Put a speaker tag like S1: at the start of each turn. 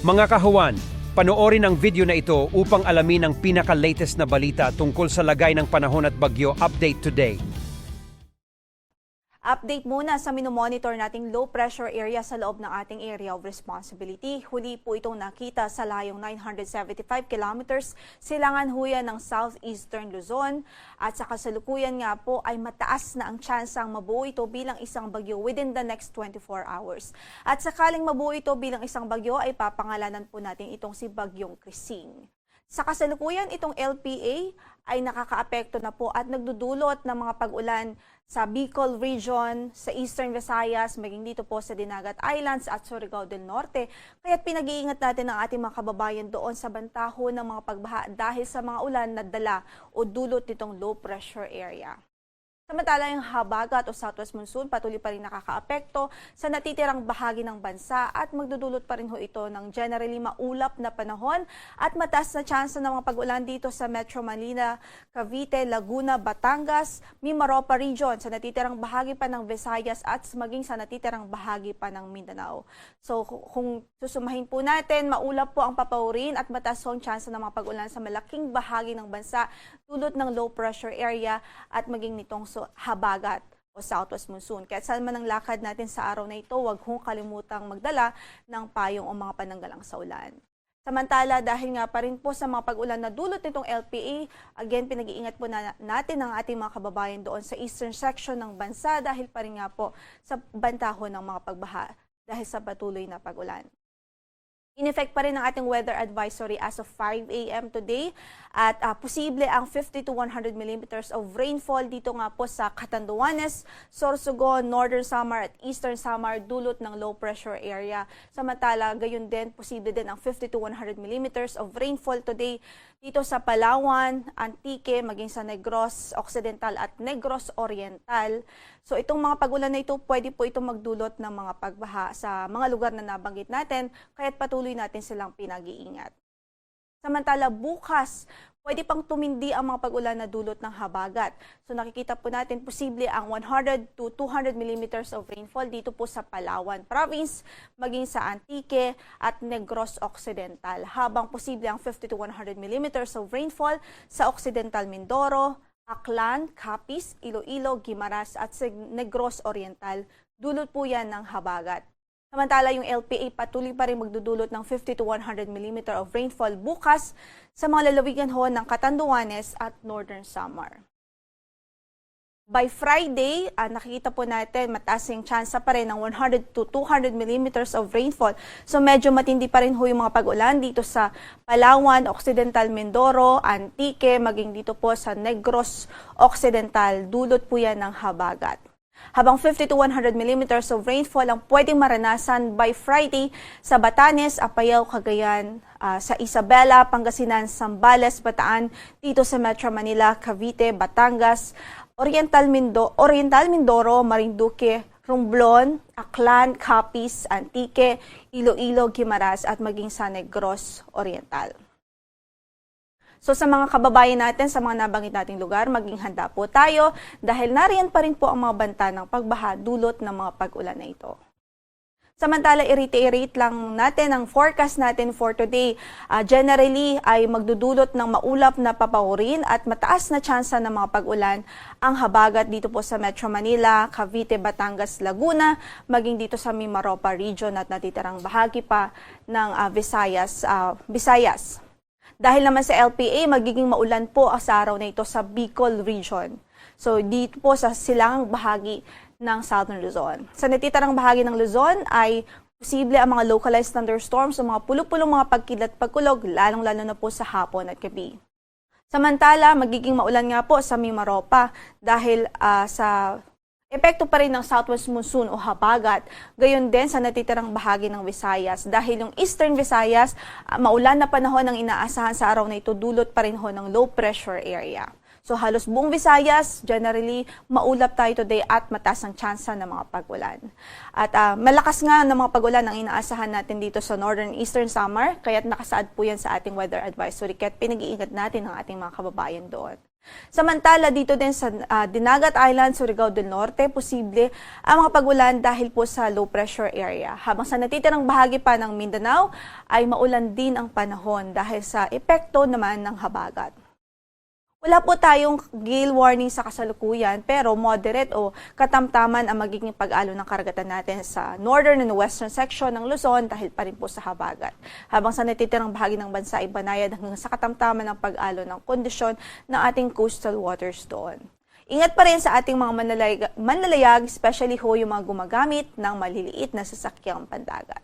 S1: Mga kahuwan, panoorin ang video na ito upang alamin ang pinaka-latest na balita tungkol sa lagay ng panahon at bagyo update today.
S2: Update muna sa minomonitor nating low pressure area sa loob ng ating area of responsibility. Huli po itong nakita sa layong 975 kilometers silangan huyan ng southeastern Luzon. At sa kasalukuyan nga po ay mataas na ang tsansang mabuo ito bilang isang bagyo within the next 24 hours. At sakaling mabuo ito bilang isang bagyo ay papangalanan po natin itong si Bagyong Krising. Sa kasalukuyan, itong LPA ay nakakaapekto na po at nagdudulot ng mga pag-ulan sa Bicol Region, sa Eastern Visayas, maging dito po sa Dinagat Islands at Surigao del Norte. Kaya't pinag-iingat natin ang ating mga kababayan doon sa bantaho ng mga pagbaha dahil sa mga ulan na dala o dulot nitong low pressure area. Samantala, yung habagat o southwest monsoon patuloy pa rin nakakaapekto sa natitirang bahagi ng bansa at magdudulot pa rin ho ito ng generally maulap na panahon at mataas na tsansa ng mga pag-ulan dito sa Metro Manila, Cavite, Laguna, Batangas, Mimaropa Region, sa natitirang bahagi pa ng Visayas at maging sa natitirang bahagi pa ng Mindanao. So kung susumahin po natin, maulap po ang papaurin at mataas ho ang tsansa ng mga pag-ulan sa malaking bahagi ng bansa dulot ng low pressure area at maging nitong habagat o southwest monsoon. Kaya saan man ang lakad natin sa araw na ito, huwag hong kalimutang magdala ng payong o mga pananggalang sa ulan. Samantala, dahil nga pa rin po sa mga pag-ulan na dulot nitong LPA, again, pinag-iingat po natin ang ating mga kababayan doon sa eastern section ng bansa dahil pa rin nga po sa bantaho ng mga pagbaha dahil sa patuloy na pag-ulan. In effect pa rin ang ating weather advisory as of 5 a.m. today at posible ang 50 to 100 millimeters of rainfall dito nga po sa Catanduanes, Sorsogon, Northern Samar at Eastern Samar dulot ng low pressure area. Samantala, gayon din, posible din ang 50 to 100 millimeters of rainfall today dito sa Palawan, Antique, maging sa Negros Occidental at Negros Oriental. So itong mga pag-ulan na ito, pwede po itong magdulot ng mga pagbaha sa mga lugar na nabanggit natin, kaya't patuloy natin silang pinag-iingat. Samantala, bukas, pwede pang tumindi ang mga pag-ulan na dulot ng habagat. So nakikita po natin posible ang 100 to 200 millimeters of rainfall dito po sa Palawan Province, maging sa Antique at Negros Occidental. Habang posible ang 50 to 100 millimeters of rainfall sa Occidental Mindoro, Aklan, Capiz, Iloilo, Guimaras at Negros Oriental. Dulot po yan ng habagat. Samantala, yung LPA patuloy pa rin magdudulot ng 50 to 100 mm of rainfall bukas sa mga lalawigan ho ng Catanduanes at Northern Samar. By Friday, nakikita po natin mataas yung tsansa pa rin ng 100 to 200 mm of rainfall. So medyo matindi pa rin ho yung mga pag-ulan dito sa Palawan, Occidental Mindoro, Antique, maging dito po sa Negros Occidental. Dulot po yan ng habagat. Habang 50 to 100 millimeters of rainfall ang pwedeng maranasan by Friday sa Batanes, Apayao, Cagayan, sa Isabela, Pangasinan, Zambales, Bataan, dito sa Metro Manila, Cavite, Batangas, Oriental Mindoro, Marinduque, Romblon, Aklan, Capiz, Antique, Iloilo, Guimaras at maging sa Negros Oriental. So sa mga kababayan natin, sa mga nabanggit nating lugar, maging handa po tayo dahil nariyan pa rin po ang mga banta ng pagbaha dulot ng mga pag-ulan na ito. Samantala, i-reiterate lang natin ang forecast natin for today. Generally ay magdudulot ng maulap na papaurin at mataas na tsansa ng mga pag-ulan ang habagat dito po sa Metro Manila, Cavite, Batangas, Laguna, maging dito sa Mimaropa Region at natitirang bahagi pa ng Visayas. Dahil naman sa LPA, magiging maulan po sa araw na ito sa Bicol Region. So dito po sa silangang bahagi ng Southern Luzon. Sa natitirang bahagi ng Luzon ay posible ang mga localized thunderstorms o mga pulupulong mga pagkilat-pagkulog, lalong-lalo na po sa hapon at gabi. Samantala, magiging maulan nga po sa Mimaropa dahil sa epekto pa rin ng southwest monsoon o habagat, gayon din sa natitirang bahagi ng Visayas. Dahil yung Eastern Visayas, maulan na panahon ang inaasahan sa araw na ito, dulot pa rin ho ng low pressure area. So halos buong Visayas, generally, maulap tayo today at mataas ang tsansa ng mga pag-ulan. At malakas nga ng mga pag-ulan ang inaasahan natin dito sa Northern Eastern Samar, kaya't nakasaad po yan sa ating weather advisory, kaya't pinag-iingat natin ang ating mga kababayan doon. Samantala, dito din sa Dinagat Island, Surigao del Norte, posible ang mga pag-ulan dahil po sa low pressure area. Habang sa natitirang bahagi pa ng Mindanao ay maulan din ang panahon dahil sa epekto naman ng habagat. Wala po tayong gale warning sa kasalukuyan pero moderate o katamtaman ang magiging pag-alo ng karagatan natin sa northern and western section ng Luzon dahil pa rin po sa habagat. Habang sa natitirang bahagi ng bansa ay banayad hanggang sa katamtaman ng pag-alo ng kondisyon ng ating coastal waters doon. Ingat pa rin sa ating mga manlalayag, especially ho yung mga gumagamit ng maliliit na sasakyang pandagat.